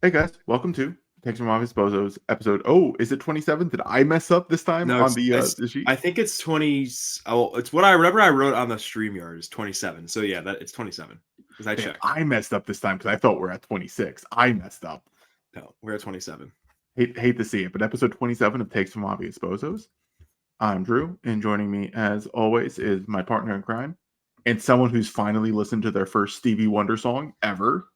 Hey guys, welcome to Takes from Office Bozos episode. Oh, is it 27? Did I mess up this time No, on it's, the sheet? I think it's 20. Oh, it's what I wrote on the StreamYard is 27. So yeah, it's 27 because I Man, checked. I messed up this time because I thought we're at 26. I messed up. No, we're at 27. Hate to see it, but episode 27 of Takes from Obvious Bozos. I'm Drew, and joining me as always is my partner in crime and someone who's finally listened to their first Stevie Wonder song ever,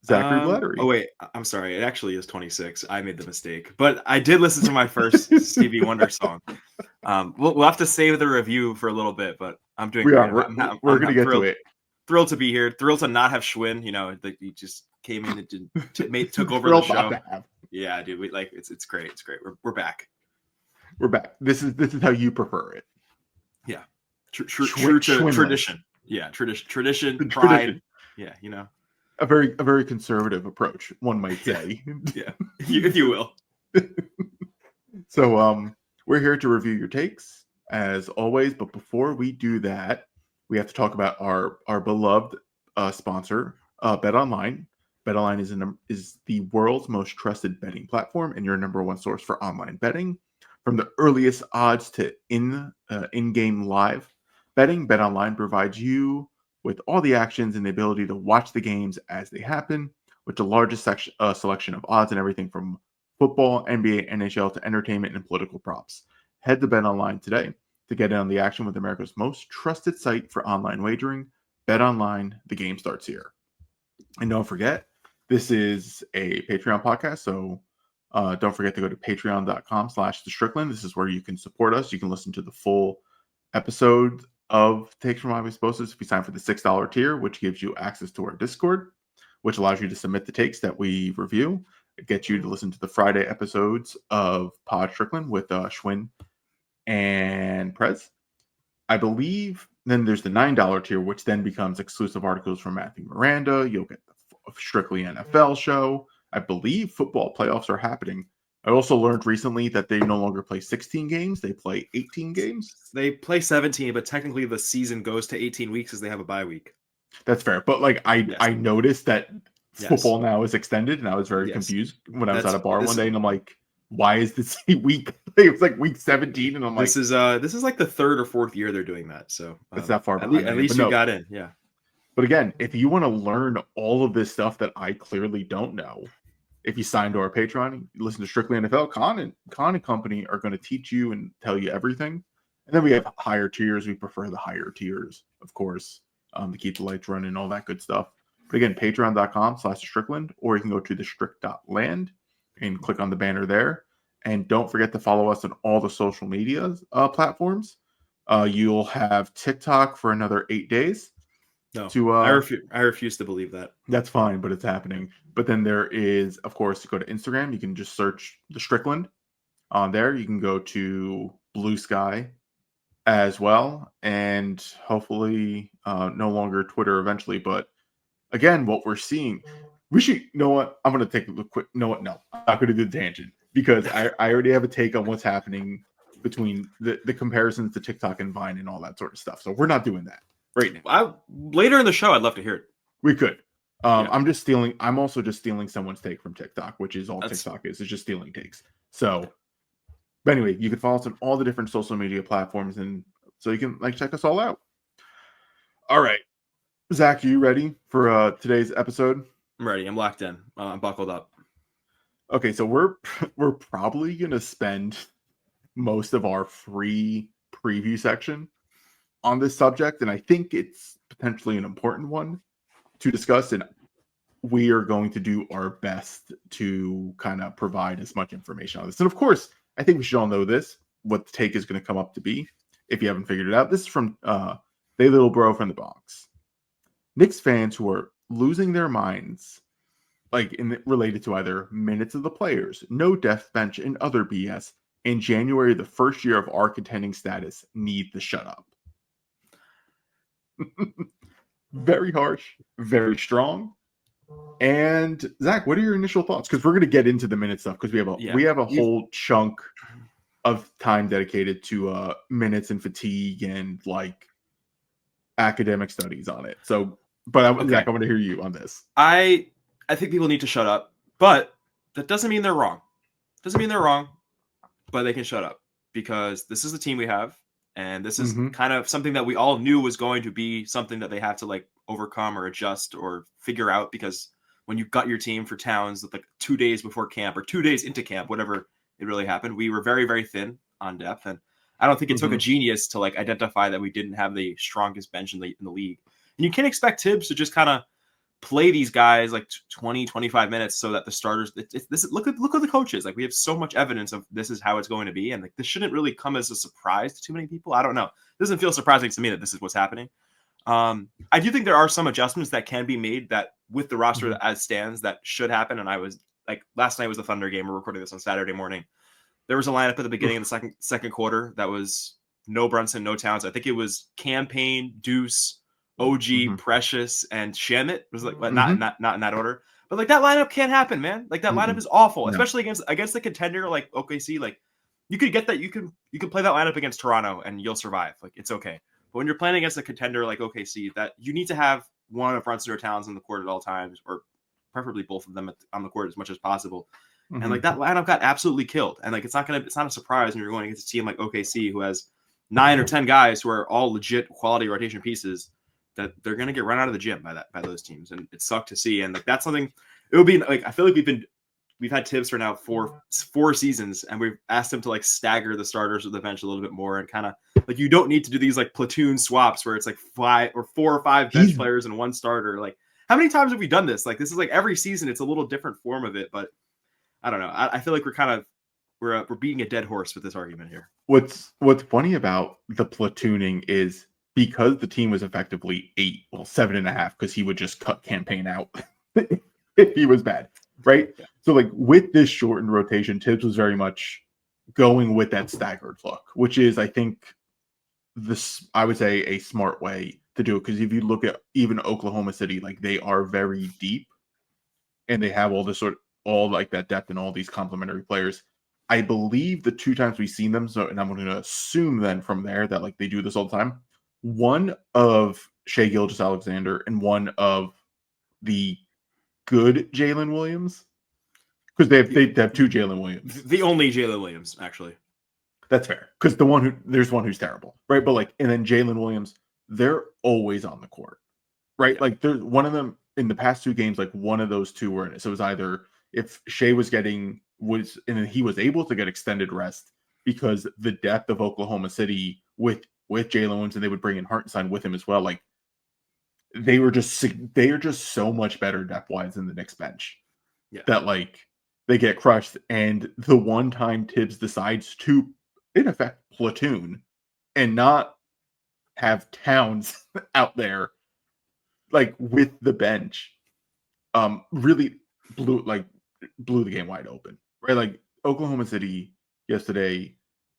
Zachary Oh Blattery. wait, I'm sorry. It actually is 26. I made the mistake, but I did listen to my first Stevie Wonder song. We'll have to save the review for a little bit, but I'm doing We great. are. We're gonna I'm get to thrilled it. thrilled to be here. Thrilled to not have Schwinn. He just came in and took over the Thrilled not show. to have. Yeah, dude. It's great. It's great. We're back. We're back. This is how you prefer it. Yeah, true to Schwinless. tradition. Yeah, tradition, Tradition. pride. Yeah, A very conservative approach, one might yeah, say. yeah. If you will. So we're here to review your takes as always, but before we do that, we have to talk about our beloved sponsor, Bet Online. Bet Online is the world's most trusted betting platform and your number one source for online betting. From the earliest odds to in-game live betting, Bet Online provides you with all the actions and the ability to watch the games as they happen, with the largest selection of odds and everything from football, NBA, NHL to entertainment and political props. Head to Bet Online today to get in on the action with America's most trusted site for online wagering. Bet Online, the game starts here. And don't forget, this is a Patreon podcast, so don't forget to go to patreon.com/the Strickland. This is where you can support us. You can listen to the full episode of Takes from Obvious Bosses if you sign for the $6 tier, which gives you access to our Discord, which allows you to submit the takes that we review. It gets you to listen to the Friday episodes of Pod Strickland with Schwinn and Prez. I believe then there's the $9 tier, which then becomes exclusive articles from Matthew Miranda. You'll get the Strictly NFL show. I believe football playoffs are happening. I also learned recently that they no longer play 16 games, they play 18 games. They play 17, but technically the season goes to 18 weeks as they have a bye week. That's fair. But like Yes. I noticed that football now is extended, and I was very Yes. confused when I was at a bar This one day, and I'm like, why is this week? It was like week 17, and I'm like, this is like the third or fourth year they're doing that. So it's that far behind. at least But you no. got in. Yeah. But again, if you want to learn all of this stuff that I clearly don't know, if you sign to our Patreon, you listen to Strictly NFL, Con and company are going to teach you and tell you everything. And then we have higher tiers. We prefer the higher tiers, of course, to keep the lights running and all that good stuff. But again, patreon.com/Strickland, or you can go to the strict.land and click on the banner there. And don't forget to follow us on all the social media platforms. You'll have TikTok for another 8 days. No, To I refuse to believe that. That's fine, but it's happening. But then there is, of course, to go to Instagram. You can just search the Strickland on there. You can go to Blue Sky as well, and hopefully no longer Twitter eventually. But again, what we're seeing, we should, you know what? I'm going to take a quick, no, I'm not going to do the tangent because I already have a take on what's happening between the comparisons to TikTok and Vine and all that sort of stuff. So we're not doing that right now. Later in the show, I'd love to hear it. We could. Yeah. I'm also just stealing someone's take from TikTok, which is all TikTok is. It's just stealing takes. So, but anyway, you can follow us on all the different social media platforms, and so you can like check us all out. All right, Zach, are you ready for today's episode? I'm ready. I'm locked in. I'm buckled up. Okay, so we're probably gonna spend most of our free preview section on this subject, and I think it's potentially an important one to discuss, and we are going to do our best to kind of provide as much information on this. And of course, I think we should all know this, what the take is going to come up to be, if you haven't figured it out. This is from They Little Bro from the Bronx. Knicks fans who are losing their minds, related to either minutes of the players, no depth bench, and other BS, in January, the first year of our contending status, need to shut up. Very harsh, very strong. And Zach, what are your initial thoughts? Because we're going to get into the minute stuff because we have a whole chunk of time dedicated to minutes and fatigue and like academic studies on it. So, but okay. Zach, I want to hear you on this. I think people need to shut up But that doesn't mean they're wrong. Doesn't mean they're wrong, but they can shut up because this is the team we have. And this is kind of something that we all knew was going to be something that they have to like overcome or adjust or figure out, because when you got your team for Towns like 2 days before camp or 2 days into camp, whatever it really happened, we were very, very thin on depth. And I don't think it took a genius to like identify that we didn't have the strongest bench in the league. And you can't expect Tibbs to just kind of play these guys like 20, 25 minutes so that the starters, look at the coaches. Like we have so much evidence of this is how it's going to be. And like, this shouldn't really come as a surprise to too many people. I don't know. It doesn't feel surprising to me that this is what's happening. I do think there are some adjustments that can be made that with the roster as stands that should happen. And I was like, last night was the Thunder game. We're recording this on Saturday morning. There was a lineup at the beginning of the second quarter that was no Brunson, no Towns. I think it was Campaign, Deuce, OG, Precious, and Shamet. It was like not in that order. But like that lineup can't happen, man. Like that lineup is awful, especially against the contender like OKC. Like you could get that, you can play that lineup against Toronto and you'll survive. Like it's okay. But when you're playing against a contender like OKC, that you need to have one of Brunson or Towns on the court at all times, or preferably both of them on the court as much as possible. And like that lineup got absolutely killed. And like it's not a surprise when you're going against a team like OKC who has 9 or 10 guys who are all legit quality rotation pieces, that they're going to get run out of the gym by those teams. And it sucked to see. And like, that's something, it would be like, I feel like we've had Tibbs for now four seasons, and we've asked him to like stagger the starters with the bench a little bit more, and kind of like, you don't need to do these like platoon swaps where it's like 4 or 5 bench players and 1 starter. Like how many times have we done this? Like this is like every season, it's a little different form of it, but I don't know. I feel like we're beating a dead horse with this argument here. What's funny about the platooning is, because the team was effectively 7.5, because he would just cut Campaign out if he was bad, right? Yeah. So like with this shortened rotation, Tibbs was very much going with that staggered look, which is, I think, I would say, a smart way to do it. Because if you look at even Oklahoma City, like they are very deep, and they have all like that depth and all these complementary players. I believe the 2 times we've seen them, and I'm going to assume then from there that like they do this all the time. One of Shai Gilgeous-Alexander and one of the good Jalen Williams, because they have 2 Jalen Williams. The only Jalen Williams, actually. That's fair, because there's one who's terrible, right? But like, and then Jalen Williams, they're always on the court, right? Yeah. Like there's one of them in the past 2 games, like one of those 2 were in it. So it was either if Shai and then he was able to get extended rest because the depth of Oklahoma City with Jalen Williams, and they would bring in Hartenstein with him as well. Like they are just so much better depth wise than the Knicks bench. Yeah. That like they get crushed. And the one time Tibbs decides to, in effect, platoon and not have Towns out there like with the bench, really blew the game wide open, right? Like Oklahoma City yesterday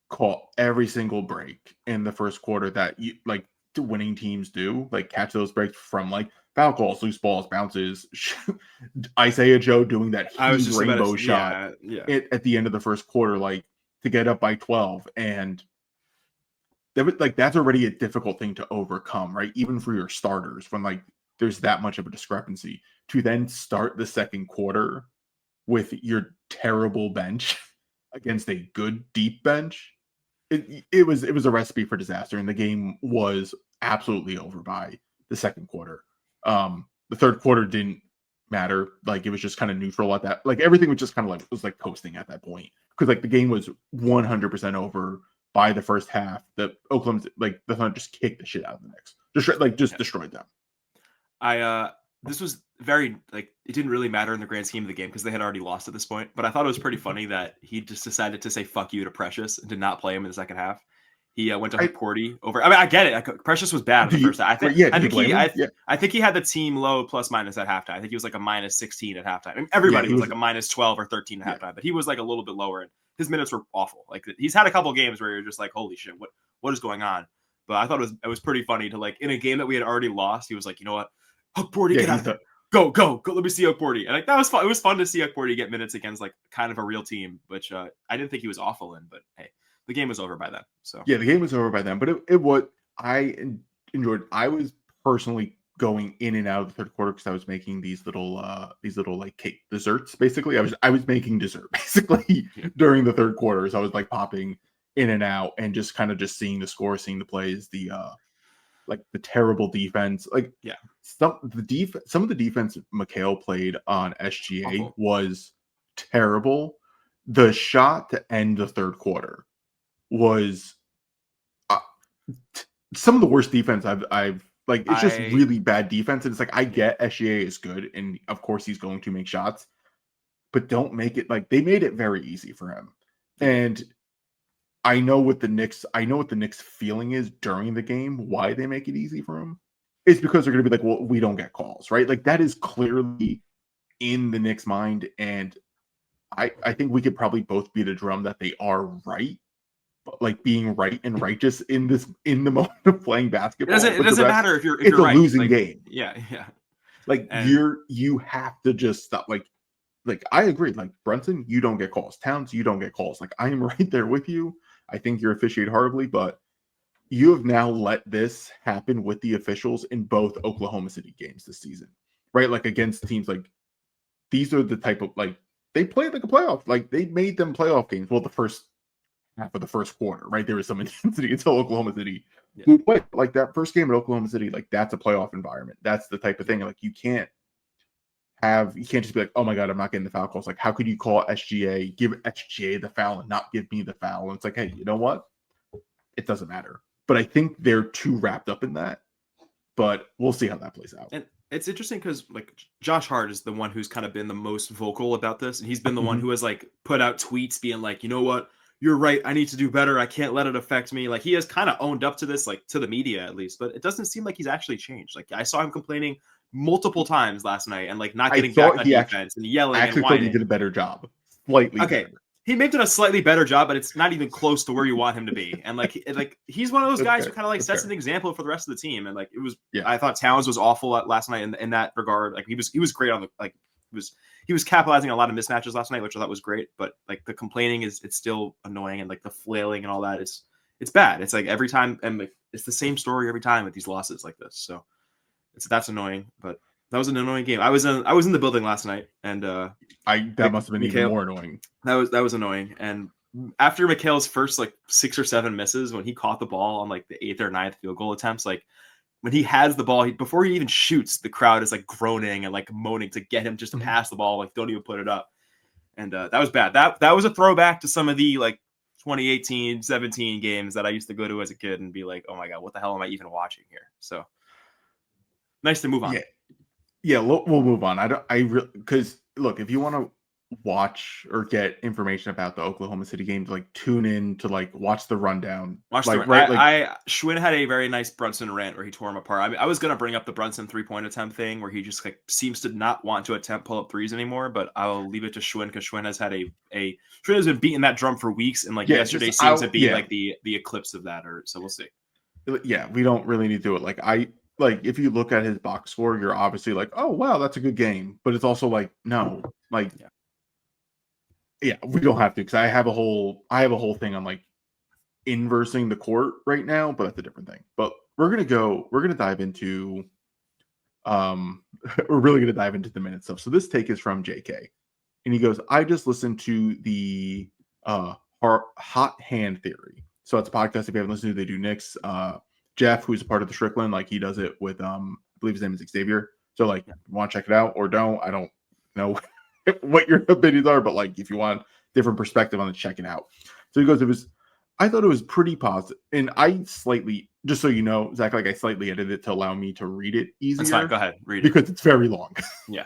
caught every single break in the first quarter that winning teams do, like catch those breaks from like foul calls, loose balls, bounces. Isaiah Joe doing that huge rainbow shot at the end of the first quarter, like to get up by 12, and that's already a difficult thing to overcome, right? Even for your starters, when like there's that much of a discrepancy, to then start the second quarter with your terrible bench against a good deep bench. It was a recipe for disaster, and the game was absolutely over by the second quarter. The third quarter didn't matter. Like it was just kind of neutral at that. Like everything was just kind of like coasting at that point, because like the game was 100% over by the first half. The Oakland, like the Thunder, just kicked the shit out of the Knicks. Just destroyed them. This was very, like, it didn't really matter in the grand scheme of the game because they had already lost at this point. But I thought it was pretty funny that he just decided to say "fuck you" to Precious and did not play him in the second half. He went to Porty over. I mean, I get it. Precious was bad in the first half. I think he had the team low plus minus at halftime. I think he was like a minus 16 at halftime. I mean, everybody was like a minus 12 or 13 at halftime, but he was like a little bit lower, and his minutes were awful. Like he's had a couple games where you're just like, holy shit, what is going on? But I thought it was pretty funny to, like, in a game that we had already lost, he was like, you know what, Porty, get out there. Go. Let me see Porty. And like that was fun. It was fun to see Porty get minutes against like kind of a real team, which I didn't think he was awful in. But hey, the game was over by then. So yeah, the game was over by then. But it what I enjoyed. I was personally going in and out of the third quarter because I was making these little like cake desserts. Basically, I was making dessert basically during the third quarter. So I was like popping in and out and just kind of just seeing the score, seeing the plays, the like the terrible defense. Like some of the defense Mikhail played on SGA Awful. was terrible. The shot to end the third quarter was some of the worst defense I've like. It's just really bad defense, and it's like I get SGA is good, and of course he's going to make shots, but don't make it like they made it very easy for him. And I know what the Knicks feeling is during the game. Why they make it easy for him? It's because they're going to be like, well, we don't get calls, right? Like that is clearly in the Knicks' mind, and I think we could probably both beat a drum that they are right. Like being right and righteous in the moment of playing basketball. It doesn't matter if you're it's a right. losing game. Yeah. Like you have to just stop. Like I agree. Like Brunson, you don't get calls. Towns, you don't get calls. Like I am right there with you. I think you're officiating horribly, but you have now let this happen with the officials in both Oklahoma City games this season, right? Like against teams like these are the type of like they played like a playoff. Like they made them playoff games. Well, the first half of the first quarter, right? There was some intensity until Oklahoma City. But like that first game at Oklahoma City, like that's a playoff environment. That's the type of thing. Like you can't just be like, oh my God, I'm not getting the foul calls. Like, how could you call SGA, give SGA the foul and not give me the foul? And it's like, hey, you know what? It doesn't matter. But I think they're too wrapped up in that. But we'll see how that plays out. And it's interesting because like Josh Hart is the one who's kind of been the most vocal about this. And he's been the one who has like put out tweets being like, you know what? You're right. I need to do better. I can't let it affect me. Like he has kind of owned up to this, like to the media at least, but it doesn't seem like he's actually changed. Like I saw him complaining multiple times last night and like not getting back on defense and yelling. I actually thought he did a better job. Slightly. Okay. Better. He may have done a slightly better job, but it's not even close to where you want him to be. And like he's one of those guys who kind of like sets an example for the rest of the team. And like it was, I thought Towns was awful last night in that regard. Like he was great on the like he was capitalizing on a lot of mismatches last night, which I thought was great. But like the complaining it's still annoying, and like the flailing and all that it's bad. It's like every time, and it's the same story every time with these losses like this. So that's annoying. But that was an annoying game. I was in the building last night, and that must have been even more annoying. That was annoying. And after Mikhail's first like 6 or 7 misses, when he caught the ball on like the 8th or 9th field goal attempts, like when he has the ball, before he even shoots, the crowd is like groaning and like moaning to get him just to pass the ball, like don't even put it up. And that was bad. That was a throwback to some of the like 2018, 17 games that I used to go to as a kid and be like, oh my God, what the hell am I even watching here? So nice to move on. Yeah, we'll move on. Because look, if you want to watch or get information about the Oklahoma City game, to like tune in to like watch the rundown. Schwinn had a very nice Brunson rant where he tore him apart. I mean, I was gonna bring up the Brunson 3-point attempt thing where he just like seems to not want to attempt pull up threes anymore, but I'll leave it to Schwinn because Schwinn has had Schwinn has been beating that drum for weeks, and like yesterday seems to be like the eclipse of that, or so we'll see. Yeah, we don't really need to do it. Like if you look at his box score, you're obviously like, oh wow, that's a good game. But it's also like, no, like we don't have to, because I have a whole thing on like inversing the court right now, but that's a different thing. But we're gonna dive into we're really gonna dive into the minute stuff. So this take is from JK, and he goes, I just listened to the hot hand theory. So it's a podcast if you haven't listened to, they do Knicks. Jeff, who's a part of the Strickland, like he does it with I believe his name is Xavier. So like want to check it out or don't, I don't know what your opinions are, but like if you want different perspective on it, check it out. So he goes, I thought it was pretty positive, and I slightly, just so you know, Zach, like I slightly edited it to allow me to read it easier. That's fine. Go ahead, read it because it's very long. Yeah.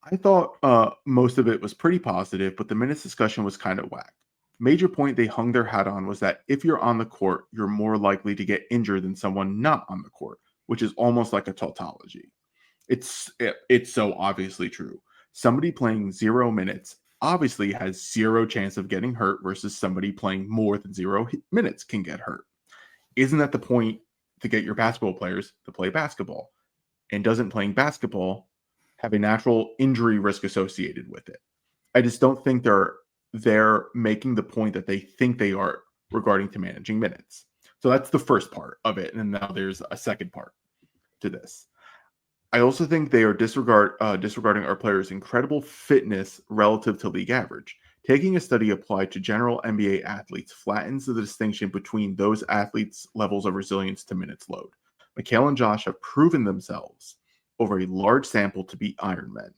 I thought most of it was pretty positive, but the minutes discussion was kind of whack. Major point they hung their hat on was that if you're on the court, you're more likely to get injured than someone not on the court, which is almost like a tautology. It's so obviously true. Somebody playing 0 minutes obviously has 0 chance of getting hurt versus somebody playing more than 0 minutes can get hurt. Isn't that the point to get your basketball players to play basketball? And doesn't playing basketball have a natural injury risk associated with it? I just don't think they're making the point that they think they are regarding to managing minutes. So that's the first part of it. And now there's a second part to this. I also think they are disregarding our players' incredible fitness relative to league average. Taking a study applied to general NBA athletes flattens the distinction between those athletes' levels of resilience to minutes load. Mikal and Josh have proven themselves over a large sample to be Ironmen.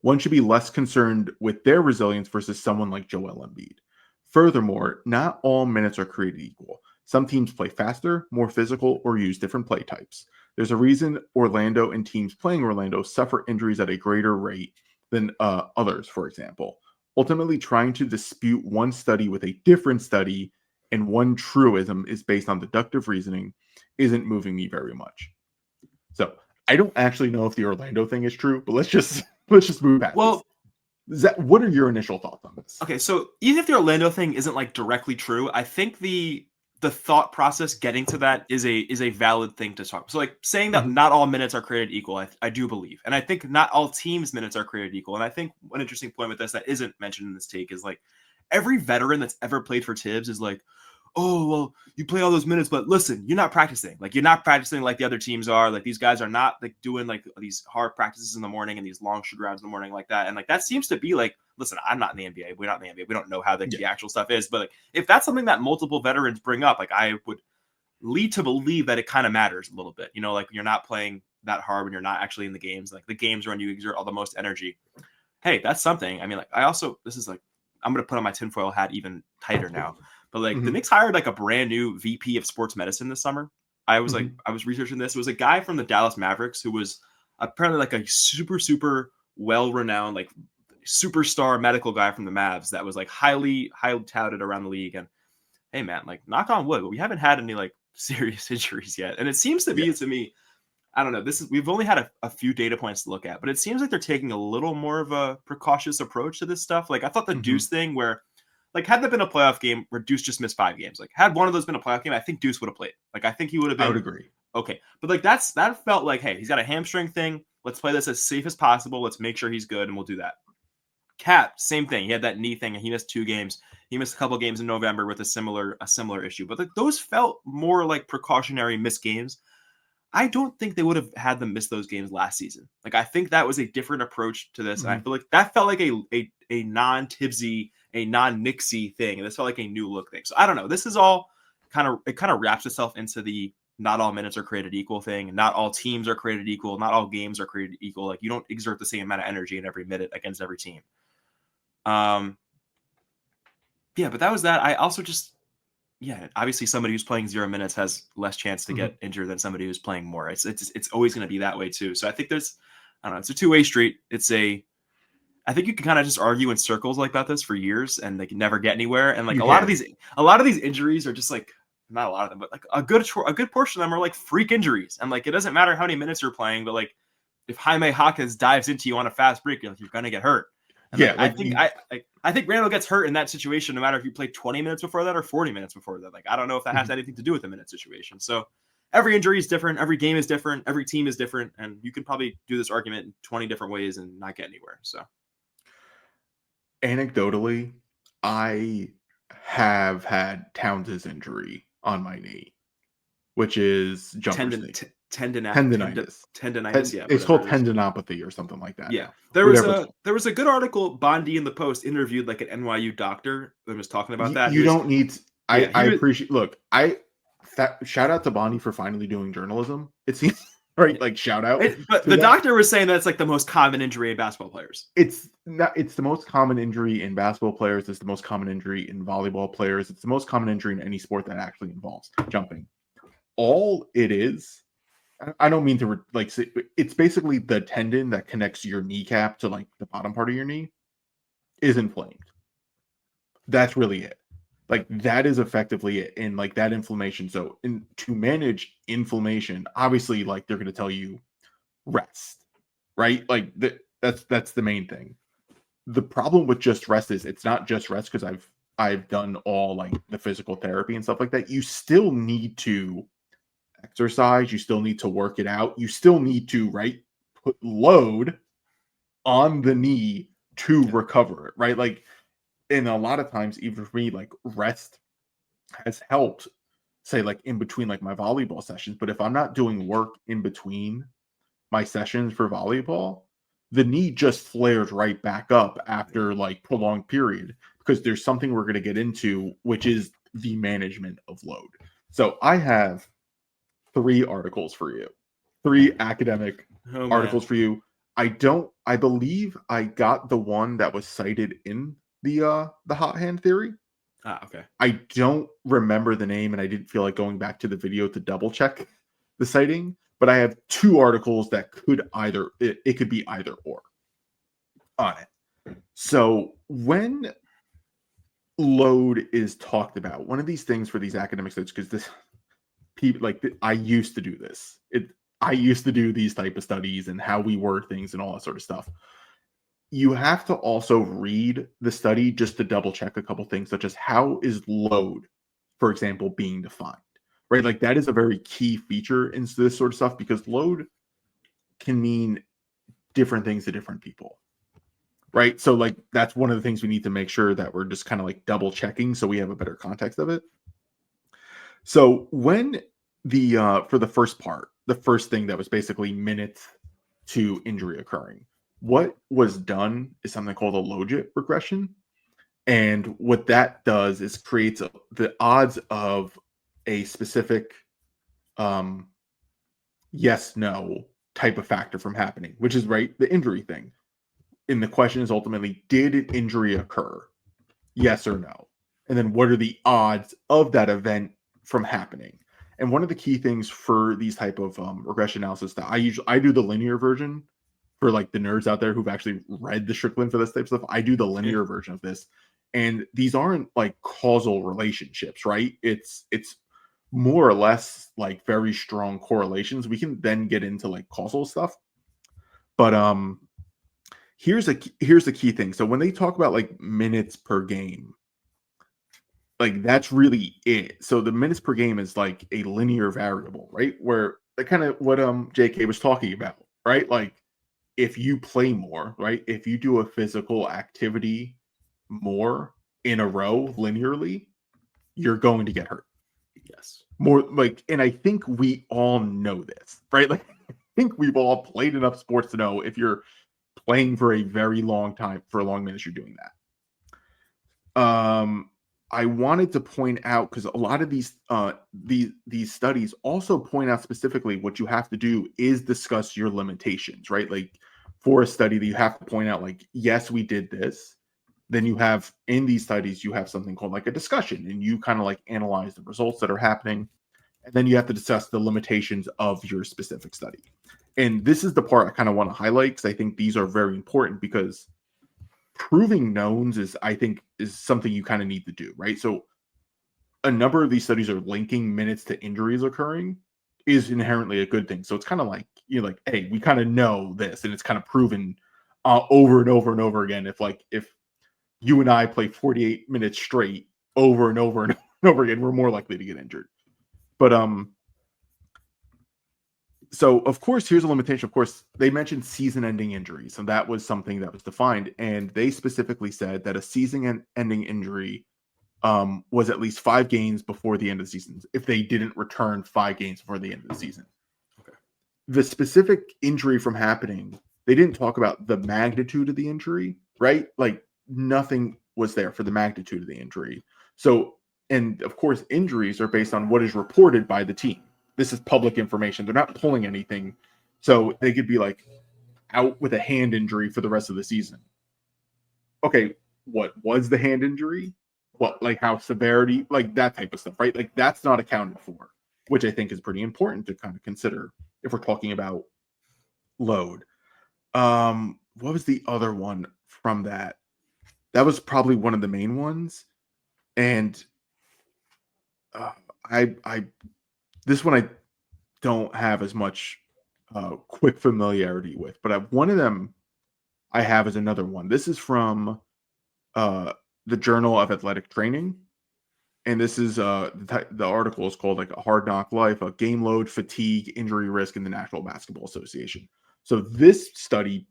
One should be less concerned with their resilience versus someone like Joel Embiid. Furthermore, not all minutes are created equal. Some teams play faster, more physical, or use different play types. There's a reason Orlando and teams playing Orlando suffer injuries at a greater rate than others, for example. Ultimately, trying to dispute one study with a different study and one truism is based on deductive reasoning isn't moving me very much. So I don't actually know if the Orlando thing is true, but let's just move past this. What are your initial thoughts on this? Okay, so even if the Orlando thing isn't like directly true, I think the thought process getting to that is a valid thing to talk. So like saying that not all minutes are created equal, I do believe. And I think not all teams' minutes are created equal. And I think one interesting point with this that isn't mentioned in this take is like every veteran that's ever played for Tibbs is like, oh, well, you play all those minutes, but listen, you're not practicing. Like, you're not practicing like the other teams are. Like, these guys are not, like, doing, like, these hard practices in the morning and these long shoot rounds in the morning like that. And, like, that seems to be, like, listen, I'm not in the NBA. We're not in the NBA. We don't know how the actual stuff is. But, like, if that's something that multiple veterans bring up, like, I would lead to believe that it kind of matters a little bit. You know, like, you're not playing that hard when you're not actually in the games. Like, the games are when you exert all the most energy. Hey, that's something. I mean, like, I also, this is, like, I'm going to put on my tinfoil hat even tighter now. But like the Knicks hired like a brand new VP of sports medicine this summer. I was I was researching this. It was a guy from the Dallas Mavericks who was apparently like a super well-renowned, like superstar medical guy from the Mavs that was like highly touted around the league. And hey man, like knock on wood, we haven't had any like serious injuries yet. And it seems to be to me, I don't know. We've only had a few data points to look at, but it seems like they're taking a little more of a precautious approach to this stuff. Like I thought the Deuce thing where like, had there been a playoff game where Deuce just missed 5 games, like, had one of those been a playoff game, I think Deuce would have played. Like, I think he would have been. I would agree. Okay. But, like, that felt like, hey, he's got a hamstring thing. Let's play this as safe as possible. Let's make sure he's good, and we'll do that. Cat, same thing. He had that knee thing, and he missed 2 games. He missed a couple games in November with a similar issue. But, like, those felt more like precautionary missed games. I don't think they would have had them miss those games last season. Like, I think that was a different approach to this. And I feel like that felt like a non-Tibbsy, a non-Knicksy thing. And this felt like a new look thing. So I don't know. This is all kind of wraps itself into the not all minutes are created equal thing. Not all teams are created equal. Not all games are created equal. Like, you don't exert the same amount of energy in every minute against every team. Yeah, but that was that. I also just, obviously somebody who's playing 0 minutes has less chance to get injured than somebody who's playing more. It's always going to be that way too. So I think it's a two-way street. I think you can kind of just argue in circles like about this for years and they can never get anywhere. And like a lot of these injuries are just like, not a lot of them, but like a good portion of them are like freak injuries. And like, it doesn't matter how many minutes you're playing, but like if Jaime Hawkins dives into you on a fast break, you're going to get hurt. And I think Randall gets hurt in that situation, no matter if you play 20 minutes before that or 40 minutes before that. Like, I don't know if that has anything to do with the minute situation. So every injury is different. Every game is different. Every team is different. And you can probably do this argument in 20 different ways and not get anywhere. So anecdotally, I have had Towns' injury on my knee, which is tendinitis. Yeah, it's called tendinopathy or something like that. Yeah, there was a good article. Bondi in the Post interviewed like an NYU doctor that was talking about that. You don't need. I appreciate. Look, shout out to Bondi for finally doing journalism. It seems right. Like shout out. But the doctor was saying that it's like the most common injury in basketball players. It's not. It's the most common injury in basketball players. It's the most common injury in volleyball players. It's the most common injury in any sport that actually involves jumping. All it is. I don't mean to like say, it's basically the tendon that connects your kneecap to like the bottom part of your knee is inflamed. That's really it. Like that is effectively it. And like that inflammation. So to manage inflammation, obviously like they're going to tell you rest, right? Like that's the main thing. The problem with just rest is it's not just rest because I've done all like the physical therapy and stuff like that. You still need to exercise, you still need to work it out, you still need to put load on the knee to recover it, right? Like, and a lot of times even for me, like rest has helped say like in between like my volleyball sessions, but if I'm not doing work in between my sessions for volleyball, the knee just flares right back up after like prolonged period, because there's something we're going to get into, which is the management of load. So I have 3 articles for you, 3 academic articles for you. I believe I got the one that was cited in the hot hand theory. Okay. I don't remember the name, and I didn't feel like going back to the video to double check the citing, but I have 2 articles that could it could be either or on it. So when load is talked about, one of these things for these academic studies, because this people like I used to do this. I used to do these type of studies and how we word things and all that sort of stuff. You have to also read the study just to double check a couple things, such as how is load, for example, being defined, right? Like that is a very key feature in this sort of stuff, because load can mean different things to different people, right? So like that's one of the things we need to make sure that we're just kind of like double checking so we have a better context of it. So when for the first part, the first thing that was basically minutes to injury occurring, what was done is something called a logit regression. And what that does is creates the odds of a specific yes, no type of factor from happening, which is right, the injury thing. And the question is ultimately, did an injury occur? Yes or no? And then what are the odds of that event from happening? And one of the key things for these type of regression analysis that I do the linear version for like the nerds out there who've actually read the Strickland for this type of stuff. I do the linear version of this, and these aren't like causal relationships, right? It's more or less like very strong correlations. We can then get into like causal stuff, but here's the key thing. So when they talk about like minutes per game, like that's really it. So the minutes per game is like a linear variable, right? Where like kind of what JK was talking about, right? Like if you play more, right? If you do a physical activity more in a row linearly, you're going to get hurt. Yes. More like, and I think we all know this, right? Like I think we've all played enough sports to know if you're playing for a very long time, for a long minutes, you're doing that. I wanted to point out, because a lot of these studies also point out specifically what you have to do is discuss your limitations, right? Like for a study that you have to point out, like, yes, we did this. Then you have in these studies, you have something called like a discussion, and you kind of like analyze the results that are happening. And then you have to discuss the limitations of your specific study. And this is the part I kind of want to highlight, because I think these are very important, because proving knowns is something you kind of need to do, right? So a number of these studies are linking minutes to injuries occurring is inherently a good thing. So it's kind of like, like, hey, we kind of know this, and it's kind of proven over and over and over again. If you and I play 48 minutes straight over and over and over again, we're more likely to get injured. But so of course, here's a limitation. Of course, they mentioned season-ending injuries, and that was something that was defined. And they specifically said that a season-ending injury was at least 5 games before the end of the season, if they didn't return 5 games before the end of the season. Okay. The specific injury from happening, they didn't talk about the magnitude of the injury, right? Like nothing was there for the magnitude of the injury. So, and of course, injuries are based on what is reported by the team. This is public information. They're not pulling anything. So they could be like out with a hand injury for the rest of the season. Okay, what was the hand injury? What, like how severity, like that type of stuff, right? Like that's not accounted for, which I think is pretty important to kind of consider if we're talking about load. What was the other one from that? That was probably one of the main ones. And I this one I don't have as much quick familiarity with, but one of them I have is another one. This is from the Journal of Athletic Training, and this is the article is called like A Hard Knock Life: a Game Load, Fatigue, Injury Risk in the National Basketball Association. So this study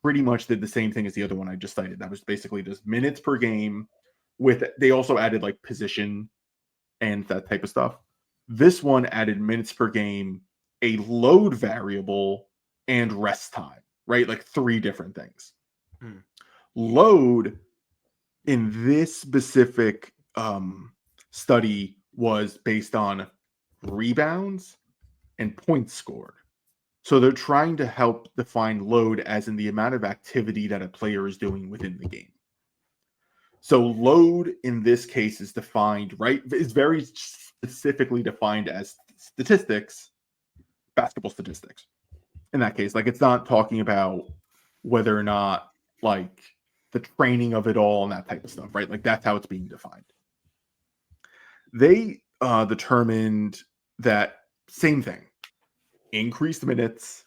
pretty much did the same thing as the other one I just cited. That was basically just minutes per game. With they also added like position and that type of stuff. This one added minutes per game, a load variable, and rest time, right? Like 3 different things. Load in this specific study was based on rebounds and points scored. So they're trying to help define load as in the amount of activity that a player is doing within the game. So load in this case is defined, right? Is very specifically defined as statistics, basketball statistics. In that case, like it's not talking about whether or not like the training of it all and that type of stuff, right? Like that's how it's being defined. They determined that same thing, increased minutes,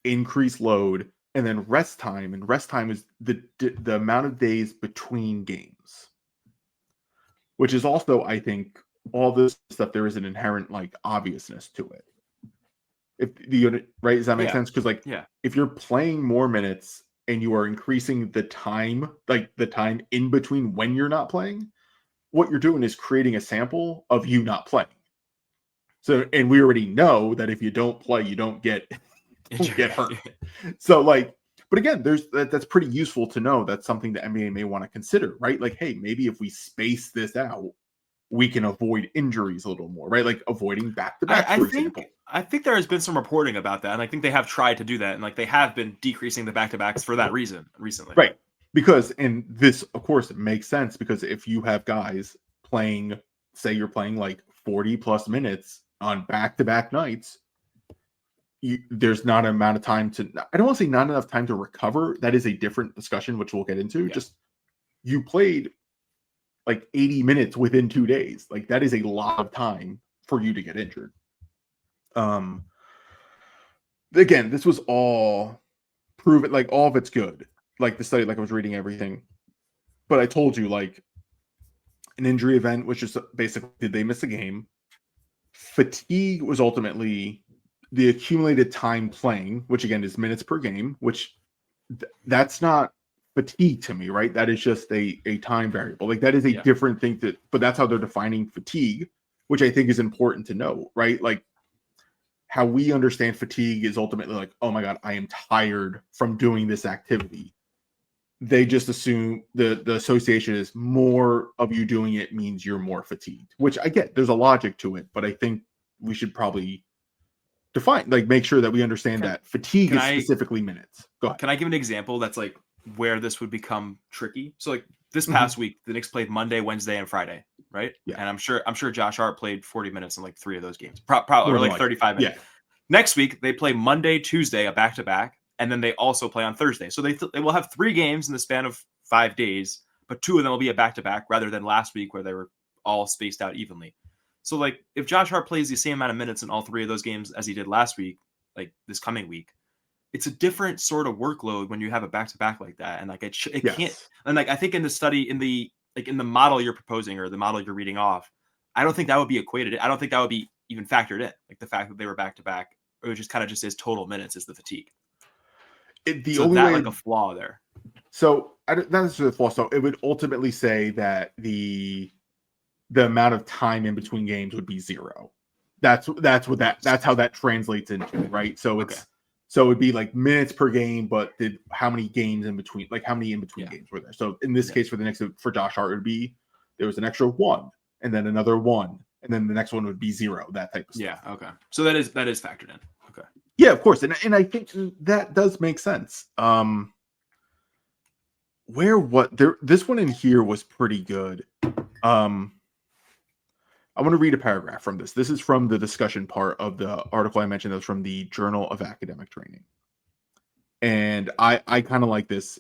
increased load, and then rest time. And rest time is the amount of days between games, which is also, I think, all this stuff. There is an inherent like obviousness to it. If the unit, right? Does that make sense? Because like, if you're playing more minutes and you are increasing the time, like the time in between when you're not playing, what you're doing is creating a sample of you not playing. So, and we already know that if you don't play, you don't get hurt. So, like, but again, that's pretty useful to know. That's something the NBA may want to consider, right? Like, hey, maybe if we space this out, we can avoid injuries a little more, right? Like avoiding back-to-back, for example. I think there has been some reporting about that, and I think they have tried to do that, and like they have been decreasing the back-to-backs for that reason recently. Right. Because, and this, of course, makes sense because if you have guys playing, say you're playing like 40 plus minutes on back-to-back nights, there's not an amount of time to, I don't want to say not enough time to recover. That is a different discussion, which we'll get into. Yeah. Just you played like 80 minutes within 2 days. Like that is a lot of time for you to get injured. Again, this was all proven, like all of it's good. Like the study, like I was reading everything, but I told you like an injury event, which is basically, did they miss a game? Fatigue was ultimately the accumulated time playing, which again is minutes per game, which that's not fatigue to me, right? That is just a time variable. Like that is a different thing but that's how they're defining fatigue, which I think is important to know, right? Like how we understand fatigue is ultimately like, oh my God, I am tired from doing this activity. They just assume the association is more of you doing it means you're more fatigued, which I get, there's a logic to it, but I think we should probably define, like make sure that we understand that fatigue is specifically minutes. Go ahead. Can I give an example that's like where this would become tricky? So like this past week, the Knicks played Monday, Wednesday, and Friday, right? Yeah. And I'm sure Josh Hart played 40 minutes in like 3 of those games, probably or like 35 minutes. Yeah. Next week they play Monday, Tuesday, a back-to-back, and then they also play on Thursday. So they will have 3 games in the span of 5 days, but 2 of them will be a back-to-back rather than last week where they were all spaced out evenly. So like if Josh Hart plays the same amount of minutes in all 3 of those games as he did last week, like this coming week, it's a different sort of workload when you have a back-to-back like that. And like it can't, and like I think in the study, in the model you're proposing or the model you're reading off, I don't think that would be equated. I don't think that would be even factored in. Like the fact that they were back-to-back, or just kind of just is total minutes is the fatigue. Like a flaw there. So that's a flaw. So it would ultimately say that the amount of time in between games would be 0. That's how that translates into, right? So it's so it'd be like minutes per game, but how many games in between, like how many in between games were there? So in this case, for Josh Hart, it would be there was an extra 1, and then another 1, and then the next one would be 0. That type of stuff. Yeah. Okay. So that is factored in. Okay. Yeah, of course, and I think that does make sense. This one in here was pretty good. I want to read a paragraph from this. This is from the discussion part of the article I mentioned. That's from the Journal of Academic Training. And I kind of like this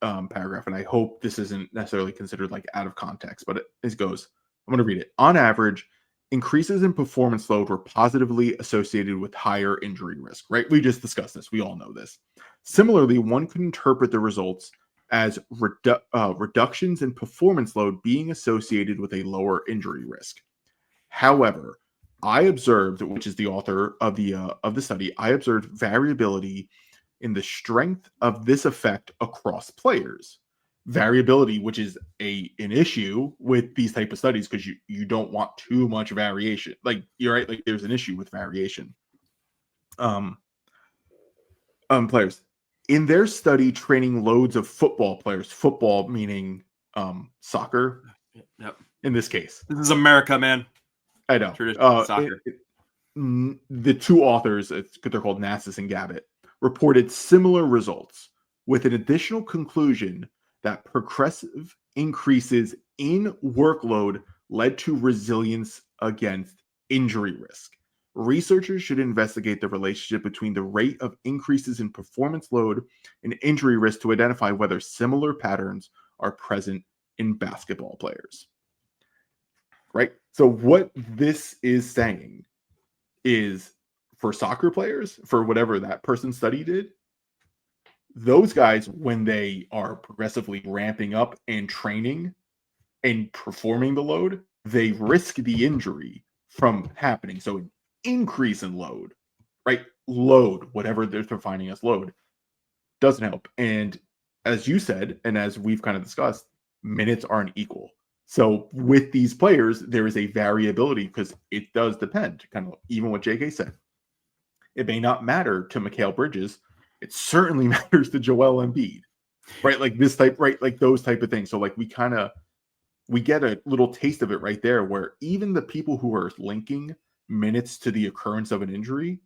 paragraph, and I hope this isn't necessarily considered like out of context, but it goes, I'm going to read it. On average, increases in performance load were positively associated with higher injury risk, right? We just discussed this. We all know this. Similarly, one could interpret the results as reductions in performance load being associated with a lower injury risk. However, I observed, which is the author of the study, I observed variability in the strength of this effect across players. variability, which is an issue with these type of studies because you don't want too much variation. Like you're right, like there's an issue with variation. Players in their study training loads of football players, football meaning soccer Yep. in this case. This is America, man. I know. Traditional soccer. The two authors, they're called Nassis and Gabbett, reported similar results with an additional conclusion that progressive increases in workload led to resilience against injury risk. Researchers should investigate the relationship between the rate of increases in performance load and injury risk to identify whether similar patterns are present in basketball players. Right? So what this is saying is for soccer players, for whatever that person study did, those guys, when they are progressively ramping up and training and performing the load, they risk the injury from happening. So an increase in load, right? Load, whatever they're defining as load, doesn't help. And as you said, and as we've kind of discussed, minutes aren't equal. So with these players, there is a variability because it does depend, kind of even what JK said. It may not matter to Mikal Bridges. It certainly matters to Joel Embiid, right? Like this type, right? Like those type of things. So like we get a little taste of it right there where even the people who are linking minutes to the occurrence of an injury,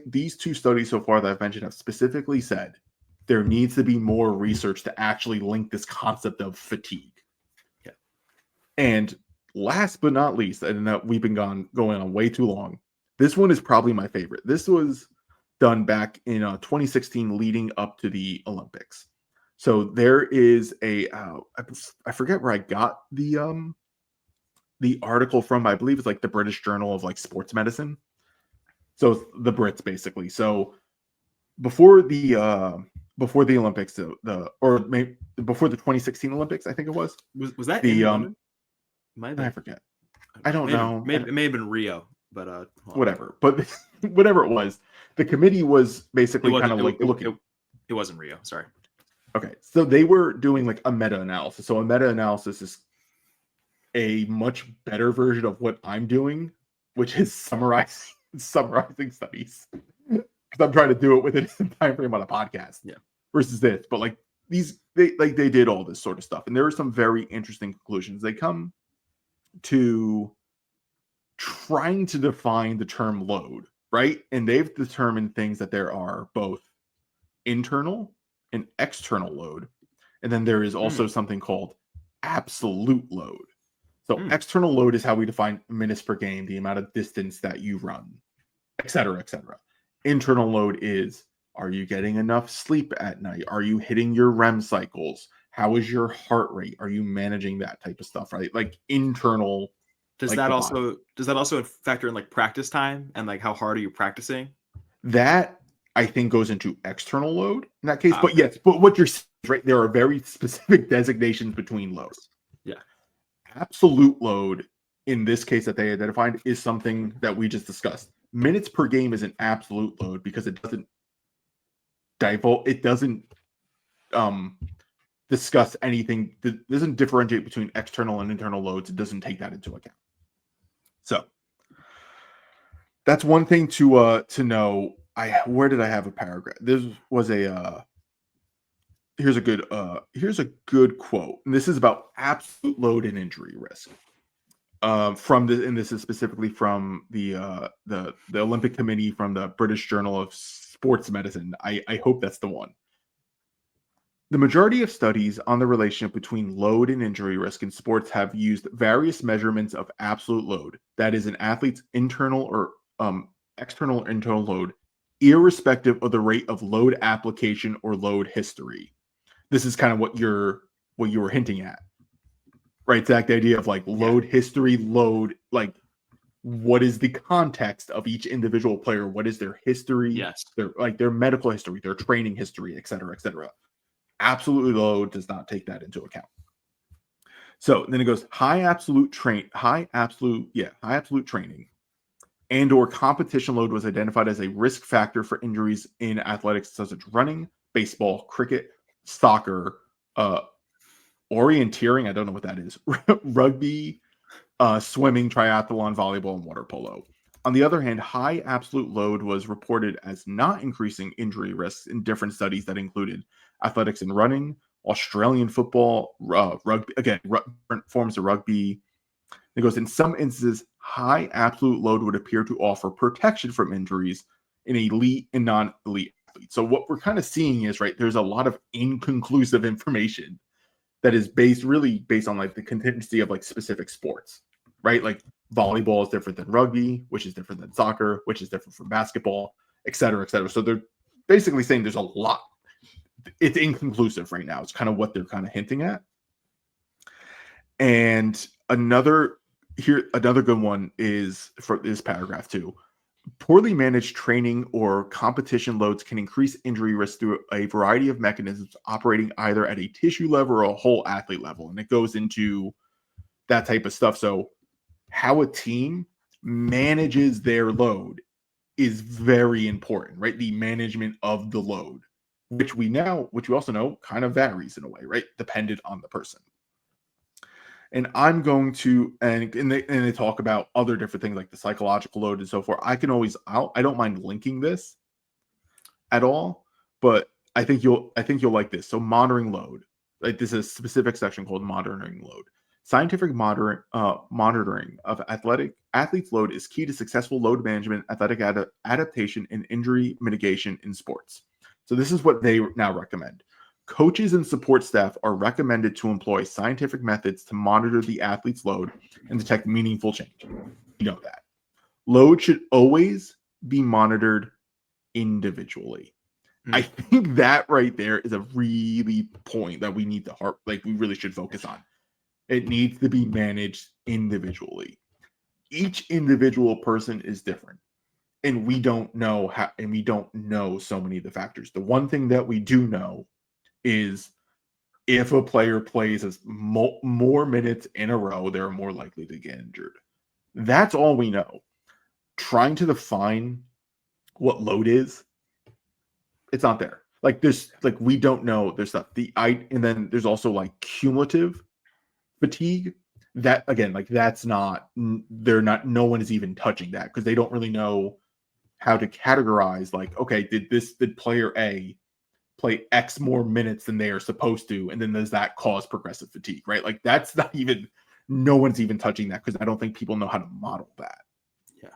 these two studies so far that I've mentioned have specifically said there needs to be more research to actually link this concept of fatigue. Yeah. And last but not least, and that we've been going on way too long, this one is probably my favorite. This was done back in 2016 leading up to the Olympics. So there is I forget where I got the article from. I believe it's like the British Journal of like Sports Medicine. So the Brits basically. So before the Olympics, before the 2016 Olympics, I think it was. Was that the in London? I forget. I don't know. It may have been Rio, but whatever. But whatever it was, the committee was basically kind of like looking. It wasn't Rio. Sorry. Okay, so they were doing like a meta-analysis. So a meta-analysis is a much better version of what I'm doing, which is summarizing studies. Because I'm trying to do it within a time frame on a podcast. Yeah. Versus this, but like they did all this sort of stuff, and there were some very interesting conclusions. They come to trying to define the term load, right? And they've determined things that there are both internal and external load. And then there is also something called absolute load. So external load is how we define minutes per game, the amount of distance that you run, et cetera, et cetera. Internal load is, are you getting enough sleep at night? Are you hitting your REM cycles? How is your heart rate? Are you managing that type of stuff, right? Like internal. Does that also factor in like practice time and like how hard are you practicing? That I think goes into external load in that case. But yes, but what you're saying is right, there are very specific designations between loads. Yeah. Absolute load in this case that they identified is something that we just discussed. Minutes per game is an absolute load because it doesn't discuss anything. It doesn't differentiate between external and internal loads. It doesn't take that into account. So that's one thing to know. Where did I have a paragraph? This was here's a good quote. And this is about absolute load and injury risk. And this is specifically from the Olympic Committee from the British Journal of Sports Medicine. I hope that's the one. The majority of studies on the relationship between load and injury risk in sports have used various measurements of absolute load, that is, an athlete's internal or external or internal load, irrespective of the rate of load application or load history. This is kind of what you were hinting at, right, Zach? The idea of like load history, load, like what is the context of each individual player? What is their history? Yes, their medical history, their training history, et cetera, et cetera. Absolute load does not take that into account. So then it goes high absolute training and or competition load was identified as a risk factor for injuries in athletics such as running, baseball, cricket, soccer, uh, orienteering, I don't know what that is, rugby, swimming, triathlon, volleyball, and water polo. On the other hand, high absolute load was reported as not increasing injury risks in different studies that included athletics and running, Australian football, rugby, again, different forms of rugby. It goes, in some instances, high absolute load would appear to offer protection from injuries in elite and non-elite athletes. So what we're kind of seeing is, right, there's a lot of inconclusive information that is really based on like the contingency of like specific sports, right? Like volleyball is different than rugby, which is different than soccer, which is different from basketball, et cetera, et cetera. So they're basically saying there's a lot. It's inconclusive right now. It's kind of what they're kind of hinting at. And another good one is for this paragraph too. Poorly managed training or competition loads can increase injury risk through a variety of mechanisms operating either at a tissue level or a whole athlete level. And it goes into that type of stuff. So how a team manages their load is very important, right? The management of the load, which we also know kind of varies in a way, right? Dependent on the person. And I'm going to, and they talk about other different things like the psychological load and so forth. I don't mind linking this at all, but I think you'll like this. So monitoring load, like this is a specific section called monitoring load. Scientific monitoring of athletes' load is key to successful load management, athletic adaptation, and injury mitigation in sports. So this is what they now recommend. Coaches and support staff are recommended to employ scientific methods to monitor the athlete's load and detect meaningful change. You know that. Load should always be monitored individually. I think that right there is a really point that we need to we really should focus on. It needs to be managed individually. Each individual person is different. And we don't know so many of the factors. The one thing that we do know is if a player plays as more minutes in a row, they're more likely to get injured. That's all we know. Trying to define what load is, it's not there. Like this, like we don't know. There's stuff. And then there's also like cumulative fatigue. That again, like that's not. No one is even touching that because they don't really know how to categorize. Like, okay, did player A play X more minutes than they are supposed to, and then does that cause progressive fatigue, right? Like that's not even, no one's even touching that because I don't think people know how to model that. Yeah.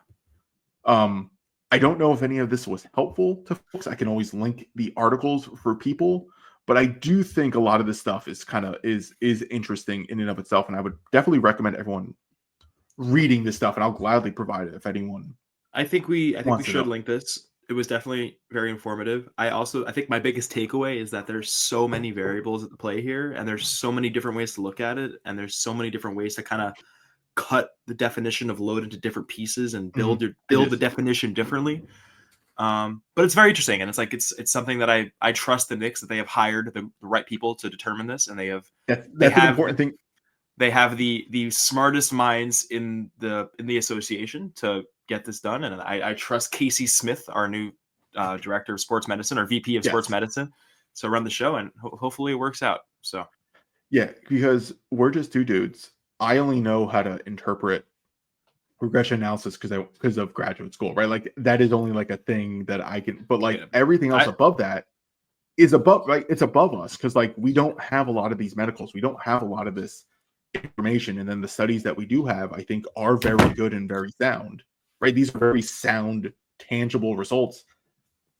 I don't know if any of this was helpful to folks. I can always link the articles for people, but I do think a lot of this stuff is is interesting in and of itself, and I would definitely recommend everyone reading this stuff, and I'll gladly provide it if anyone. I think we should link this. It was definitely very informative. I think my biggest takeaway is that there's so many variables at the play here, and there's so many different ways to look at it, and there's so many different ways to kind of cut the definition of load into different pieces and build the definition differently. But it's very interesting, and it's something that I trust the Knicks that they have hired the right people to determine this, and that's an important thing. They have the smartest minds in the association to get this done, and I trust Casey Smith, our new director of sports medicine, or VP of sports medicine, to run the show, and hopefully it works out. So yeah, because we're just two dudes. I only know how to interpret regression analysis because of graduate school, right? Like that is only like a thing that I can, but like everything else above that is above, right? It's above us because like we don't have a lot of these medicals. We don't have a lot of this information. And then the studies that we do have, I think, are very good and very sound, right? These are very sound, tangible results.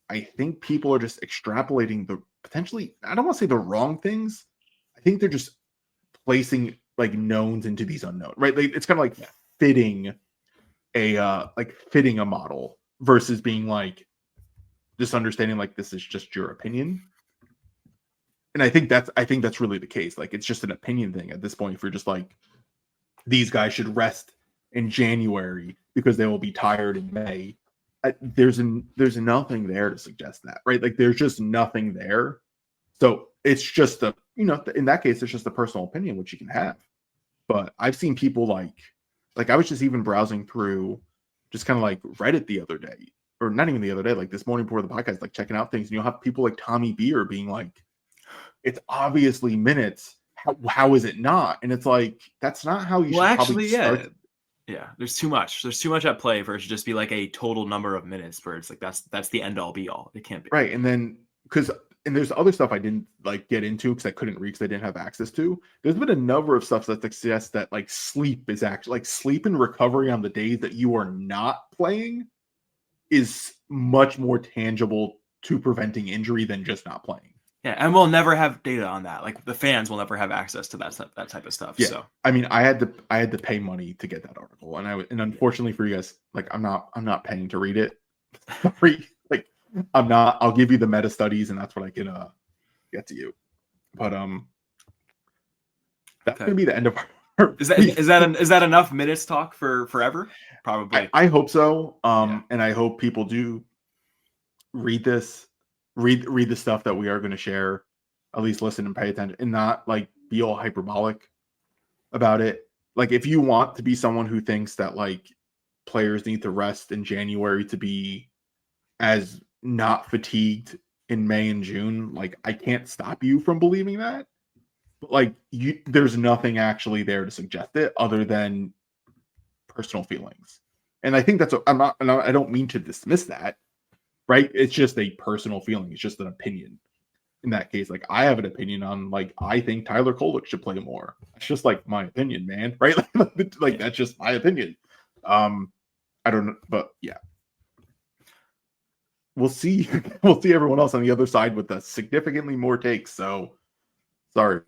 I think people are just extrapolating the potentially, I don't want to say the wrong things. I think they're just placing like knowns into these unknown, right? Like, it's kind of like fitting a model versus being like just understanding like this is just your opinion. And I think that's really the case. Like it's just an opinion thing at this point. If you're just like, these guys should rest in January because they will be tired in May. There's nothing there to suggest that, right? Like there's just nothing there. So it's just in that case, it's just a personal opinion, which you can have. But I've seen people like I was just even browsing through just kind of like Reddit the other day, or not even the other day, like this morning before the podcast, like checking out things. And you'll have people like Tommy Beer being like, it's obviously minutes. How is it not? And it's like, that's not how you should probably start. Yeah, there's too much. There's too much at play for it to just be like a total number of minutes where it's like that's the end all be all. It can't be. Right. And then and there's other stuff I didn't like get into because I couldn't read because I didn't have access to. There's been a number of stuff that suggests that like sleep is actually like sleep and recovery on the days that you are not playing is much more tangible to preventing injury than just not playing. Yeah, and we'll never have data on that. Like the fans will never have access to that type of stuff. Yeah. So I mean, I had to pay money to get that article, and unfortunately for you guys, like I'm not paying to read it. Like I'm not. I'll give you the meta studies, and that's what I can get to you. But that's gonna be the end of our. Is that enough minutes talk for forever? Probably. I hope so. And I hope people do read this. Read the stuff that we are going to share, at least listen and pay attention and not like be all hyperbolic about it. Like if you want to be someone who thinks that like players need to rest in January to be as not fatigued in May and June, like I can't stop you from believing that. But like there's nothing actually there to suggest it other than personal feelings. And I think that's I don't mean to dismiss that. Right? It's just a personal feeling. It's just an opinion. In that case, like I have an opinion on like I think Tyler Kolek should play more. It's just like my opinion, man. Right? Like that's just my opinion. I don't know, but yeah. We'll see. We'll see everyone else on the other side with the significantly more takes. So sorry.